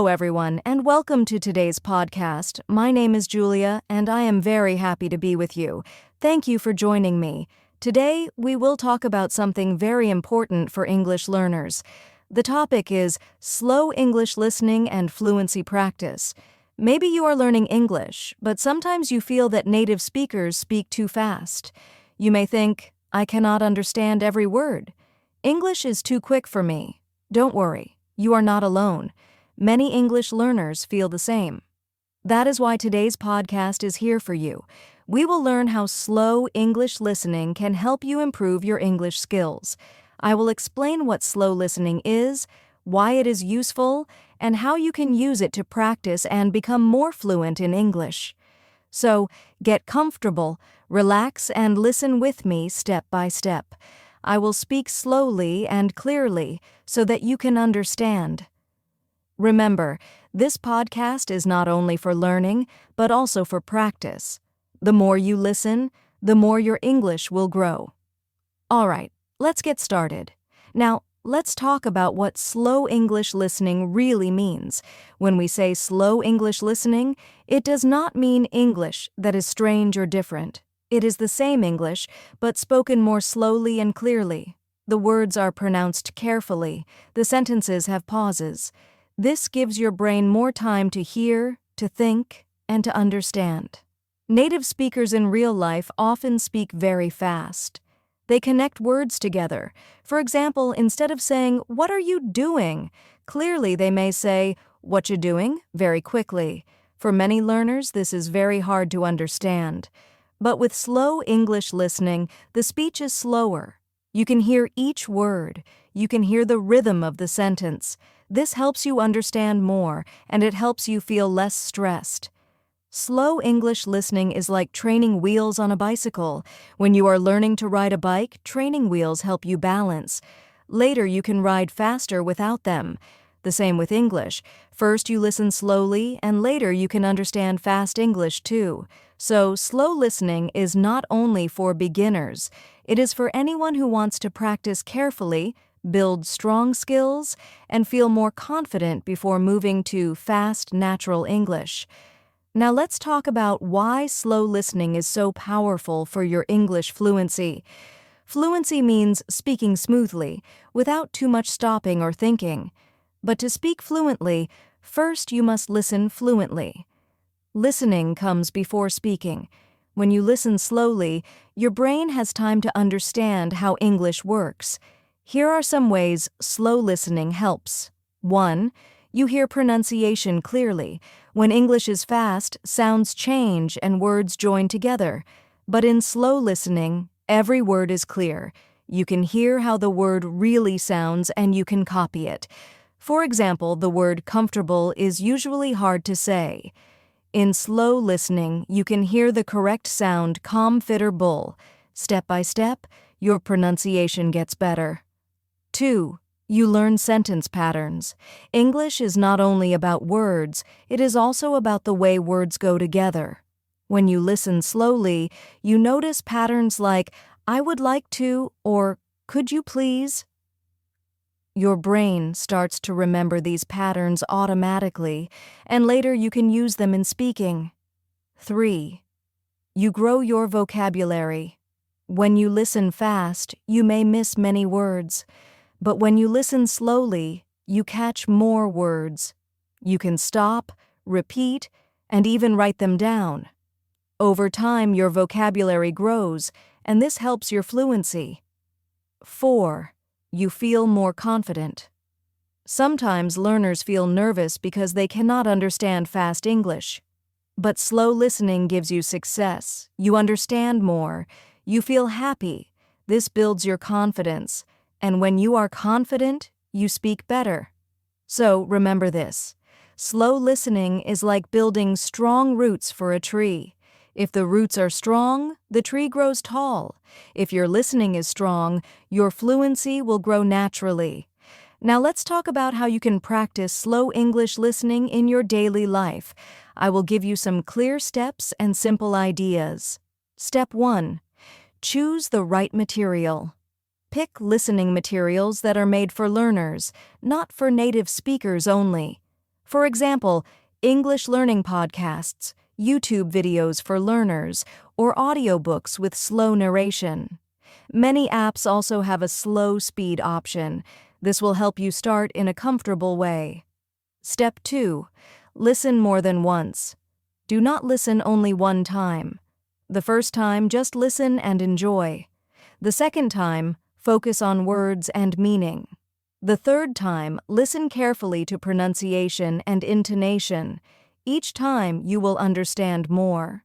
Hello, everyone, and welcome to today's podcast. My name is Julia, and I am very happy to be with you. Thank you for joining me. Today, we will talk about something very important for English learners. The topic is slow English listening and fluency practice. Maybe you are learning English, but sometimes you feel that native speakers speak too fast. You may think, I cannot understand every word. English is too quick for me. Don't worry, you are not alone. Many English learners feel the same. That is why today's podcast is here for you. We will learn how slow English listening can help you improve your English skills. I will explain what slow listening is, why it is useful, and how you can use it to practice and become more fluent in English. So, get comfortable, relax, and listen with me step by step. I will speak slowly and clearly so that you can understand. Remember, this podcast is not only for learning, but also for practice. The more you listen, the more your English will grow. All right, let's get started. Now, let's talk about what slow English listening really means. When we say slow English listening, it does not mean English that is strange or different. It is the same English, but spoken more slowly and clearly. The words are pronounced carefully. The sentences have pauses. This gives your brain more time to hear, to think, and to understand. Native speakers in real life often speak very fast. They connect words together. For example, instead of saying, "What are you doing?" clearly they may say, "What you doing?" very quickly. For many learners, this is very hard to understand. But with slow English listening, the speech is slower. You can hear each word. You can hear the rhythm of the sentence. This helps you understand more, and it helps you feel less stressed. Slow English listening is like training wheels on a bicycle. When you are learning to ride a bike, training wheels help you balance. Later, you can ride faster without them. The same with English. First, you listen slowly, and later you can understand fast English too. So, slow listening is not only for beginners. It is for anyone who wants to practice carefully, build strong skills, and feel more confident before moving to fast, natural English. Now let's talk about why slow listening is so powerful for your English fluency. Fluency means speaking smoothly, without too much stopping or thinking. But to speak fluently, first you must listen fluently. Listening comes before speaking. When you listen slowly, your brain has time to understand how English works. Here are some ways slow listening helps. 1. You hear pronunciation clearly. When English is fast, sounds change and words join together. But in slow listening, every word is clear. You can hear how the word really sounds and you can copy it. For example, the word comfortable is usually hard to say. In slow listening, you can hear the correct sound comfortable. Step by step, your pronunciation gets better. 2. You learn sentence patterns. English is not only about words, it is also about the way words go together. When you listen slowly, you notice patterns like, "I would like to," or "Could you please?" Your brain starts to remember these patterns automatically, and later you can use them in speaking. 3. You grow your vocabulary. When you listen fast, you may miss many words. But when you listen slowly, you catch more words. You can stop, repeat, and even write them down. Over time, your vocabulary grows, and this helps your fluency. 4. You feel more confident. Sometimes learners feel nervous because they cannot understand fast English. But slow listening gives you success. You understand more. You feel happy. This builds your confidence. And when you are confident, you speak better. So remember this. Slow listening is like building strong roots for a tree. If the roots are strong, the tree grows tall. If your listening is strong, your fluency will grow naturally. Now let's talk about how you can practice slow English listening in your daily life. I will give you some clear steps and simple ideas. Step 1. Choose the right material. Pick listening materials that are made for learners, not for native speakers only. For example, English learning podcasts, YouTube videos for learners, or audiobooks with slow narration. Many apps also have a slow speed option. This will help you start in a comfortable way. Step 2. Listen more than once. Do not listen only one time. The first time, just listen and enjoy. The second time, focus on words and meaning. The third time, listen carefully to pronunciation and intonation. Each time, you will understand more.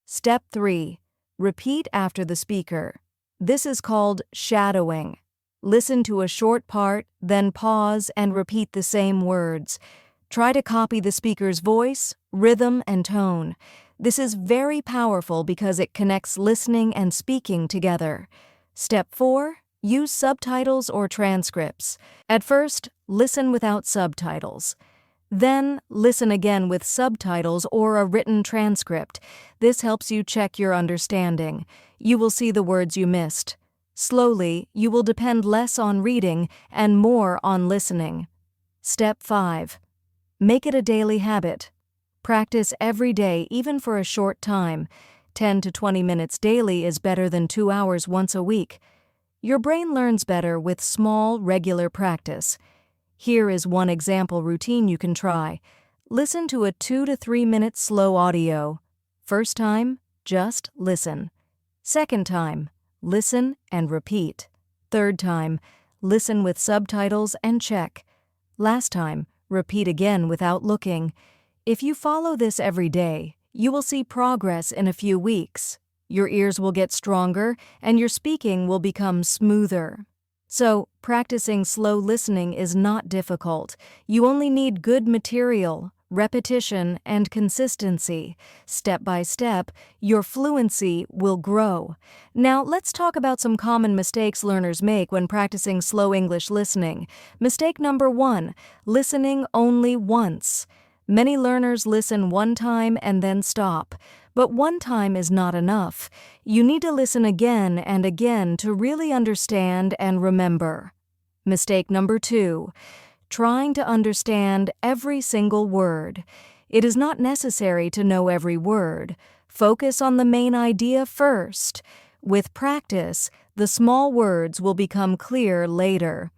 Step 3. Repeat after the speaker. This is called shadowing. Listen to a short part, then pause and repeat the same words. Try to copy the speaker's voice, rhythm, and tone. This is very powerful because it connects listening and speaking together. Step 4. Use subtitles or transcripts. At first, listen without subtitles. Then, listen again with subtitles or a written transcript. This helps you check your understanding. You will see the words you missed. Slowly, you will depend less on reading and more on listening. Step 5. Make it a daily habit. Practice every day, even for a short time. 10 to 20 minutes daily is better than 2 hours once a week. Your brain learns better with small, regular practice. Here is one example routine you can try. Listen to a 2 to 3 minute slow audio. First time, just listen. Second time, listen and repeat. Third time, listen with subtitles and check. Last time, repeat again without looking. If you follow this every day, you will see progress in a few weeks. Your ears will get stronger and your speaking will become smoother. So, practicing slow listening is not difficult. You only need good material, repetition, and consistency. Step by step, your fluency will grow. Now, let's talk about some common mistakes learners make when practicing slow English listening. Mistake number 1, listening only once. Many learners listen one time and then stop. But one time is not enough. You need to listen again and again to really understand and remember. Mistake number 2, trying to understand every single word. It is not necessary to know every word. Focus on the main idea first. With practice, the small words will become clear later.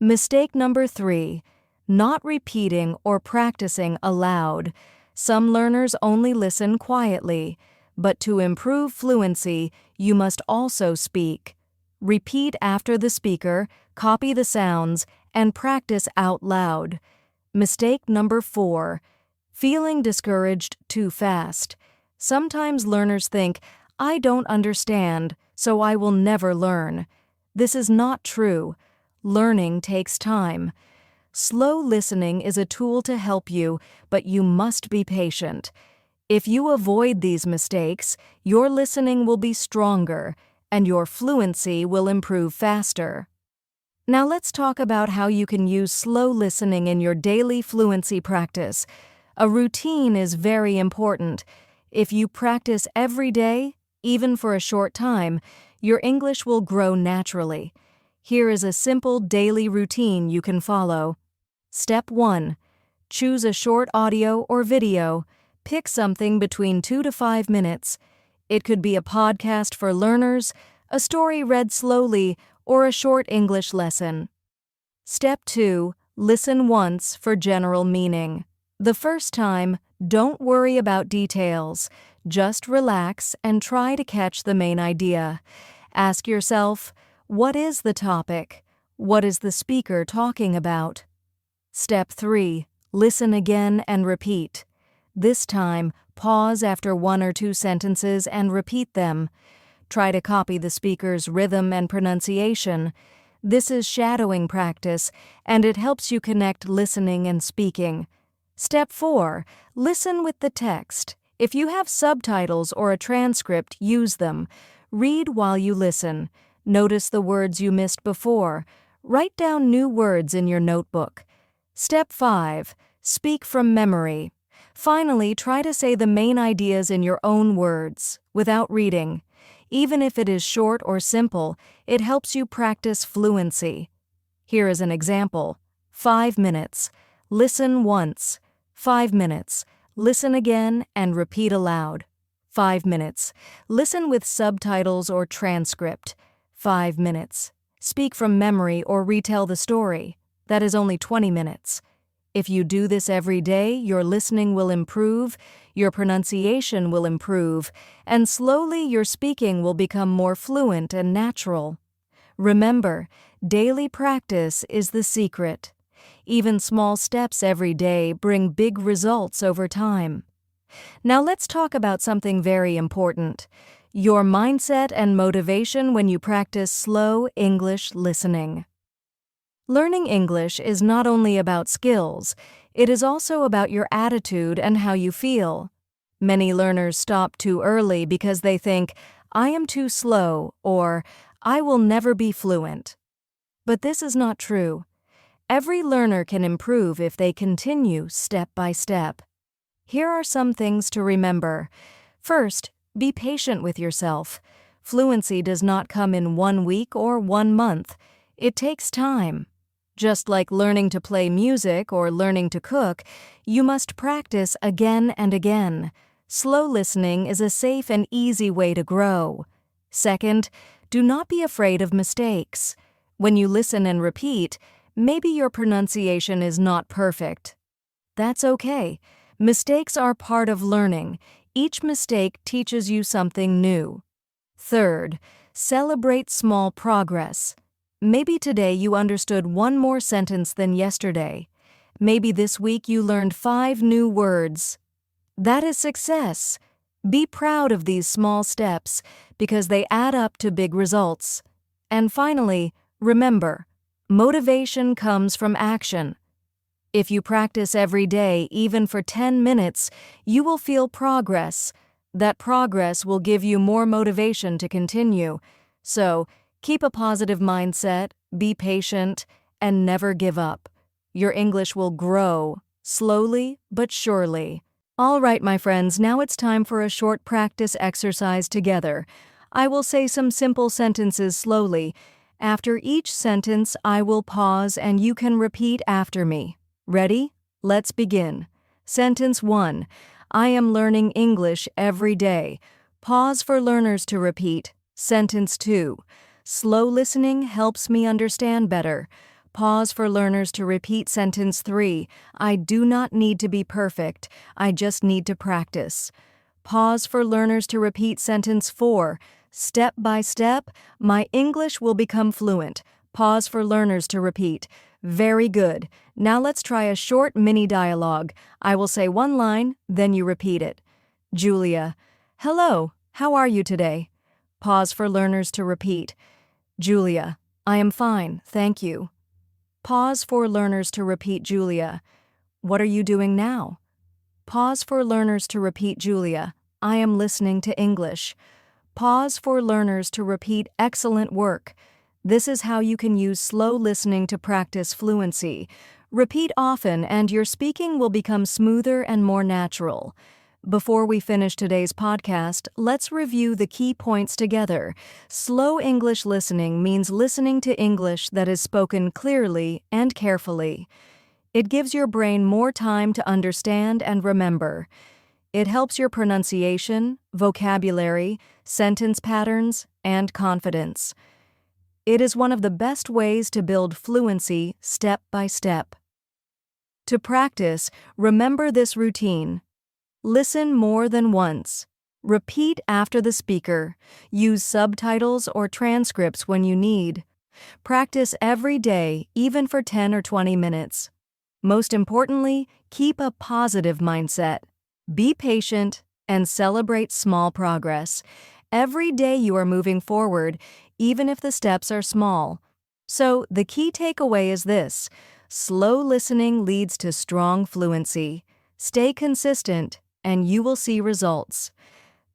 Mistake number 3, not repeating or practicing aloud. Some learners only listen quietly, but to improve fluency, you must also speak. Repeat after the speaker, copy the sounds, and practice out loud. Mistake number 4, feeling discouraged too fast. Sometimes learners think, I don't understand, so I will never learn. This is not true. Learning takes time. Slow listening is a tool to help you, but you must be patient. If you avoid these mistakes, your listening will be stronger, and your fluency will improve faster. Now let's talk about how you can use slow listening in your daily fluency practice. A routine is very important. If you practice every day, even for a short time, your English will grow naturally. Here is a simple daily routine you can follow. Step 1. Choose a short audio or video. Pick something between 2 to 5 minutes. It could be a podcast for learners, a story read slowly, or a short English lesson. Step 2. Listen once for general meaning. The first time, don't worry about details. Just relax and try to catch the main idea. Ask yourself, what is the topic? What is the speaker talking about? Step 3. Listen again and repeat. This time, pause after 1 or 2 sentences and repeat them. Try to copy the speaker's rhythm and pronunciation. This is shadowing practice, and it helps you connect listening and speaking. Step 4. Listen with the text. If you have subtitles or a transcript, use them. Read while you listen. Notice the words you missed before. Write down new words in your notebook. Step 5. Speak from memory. Finally, try to say the main ideas in your own words, without reading. Even if it is short or simple, it helps you practice fluency. Here is an example. 5 minutes. Listen once. 5 minutes. Listen again and repeat aloud. 5 minutes. Listen with subtitles or transcript. 5 minutes. Speak from memory or retell the story. That is only 20 minutes. If you do this every day, your listening will improve, your pronunciation will improve, and slowly your speaking will become more fluent and natural. Remember, daily practice is the secret. Even small steps every day bring big results over time. Now let's talk about something very important: your mindset and motivation when you practice slow English listening. Learning English is not only about skills, it is also about your attitude and how you feel. Many learners stop too early because they think, "I am too slow," or "I will never be fluent." But this is not true. Every learner can improve if they continue step by step. Here are some things to remember. First, be patient with yourself. Fluency does not come in 1 week or 1 month. It takes time. Just like learning to play music or learning to cook, you must practice again and again. Slow listening is a safe and easy way to grow. Second, do not be afraid of mistakes. When you listen and repeat, maybe your pronunciation is not perfect. That's okay. Mistakes are part of learning. Each mistake teaches you something new. Third, celebrate small progress. Maybe today you understood 1 more sentence than yesterday. Maybe this week you learned 5 new words. That is success. Be proud of these small steps because they add up to big results. And finally, remember, motivation comes from action. If you practice every day, even for 10 minutes, you will feel progress. That progress will give you more motivation to continue. So, keep a positive mindset, be patient, and never give up. Your English will grow, slowly but surely. All right, my friends, now it's time for a short practice exercise together. I will say some simple sentences slowly. After each sentence, I will pause and you can repeat after me. Ready? Let's begin. Sentence 1. I am learning English every day. Pause for learners to repeat. Sentence 2. Slow listening helps me understand better. Pause for learners to repeat sentence 3. I do not need to be perfect. I just need to practice. Pause for learners to repeat sentence 4. Step by step, my English will become fluent. Pause for learners to repeat. Very good. Now let's try a short mini dialogue. I will say 1 line, then you repeat it. Julia: Hello, how are you today? Pause for learners to repeat. Julia: I am fine, thank you. Pause for learners to repeat Julia. What are you doing now? Pause for learners to repeat Julia. I am listening to English. Pause for learners to repeat excellent work. This is how you can use slow listening to practice fluency. Repeat often and your speaking will become smoother and more natural. Before we finish today's podcast, let's review the key points together. Slow English listening means listening to English that is spoken clearly and carefully. It gives your brain more time to understand and remember. It helps your pronunciation, vocabulary, sentence patterns, and confidence. It is one of the best ways to build fluency step by step. To practice, remember this routine. Listen more than once. Repeat after the speaker. Use subtitles or transcripts when you need. Practice every day, even for 10 or 20 minutes. Most importantly, keep a positive mindset. Be patient and celebrate small progress. Every day you are moving forward, even if the steps are small. So, the key takeaway is this: slow listening leads to strong fluency. Stay consistent, and you will see results.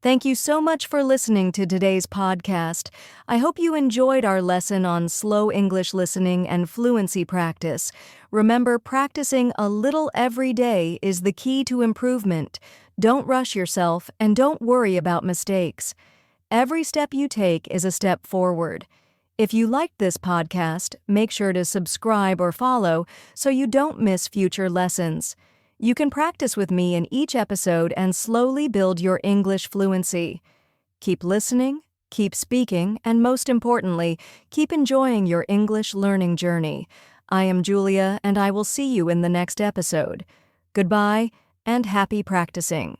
Thank you so much for listening to today's podcast. I hope you enjoyed our lesson on slow English listening and fluency practice. Remember, practicing a little every day is the key to improvement. Don't rush yourself and don't worry about mistakes. Every step you take is a step forward. If you liked this podcast, make sure to subscribe or follow so you don't miss future lessons. You can practice with me in each episode and slowly build your English fluency. Keep listening, keep speaking, and most importantly, keep enjoying your English learning journey. I am Julia, and I will see you in the next episode. Goodbye, and happy practicing.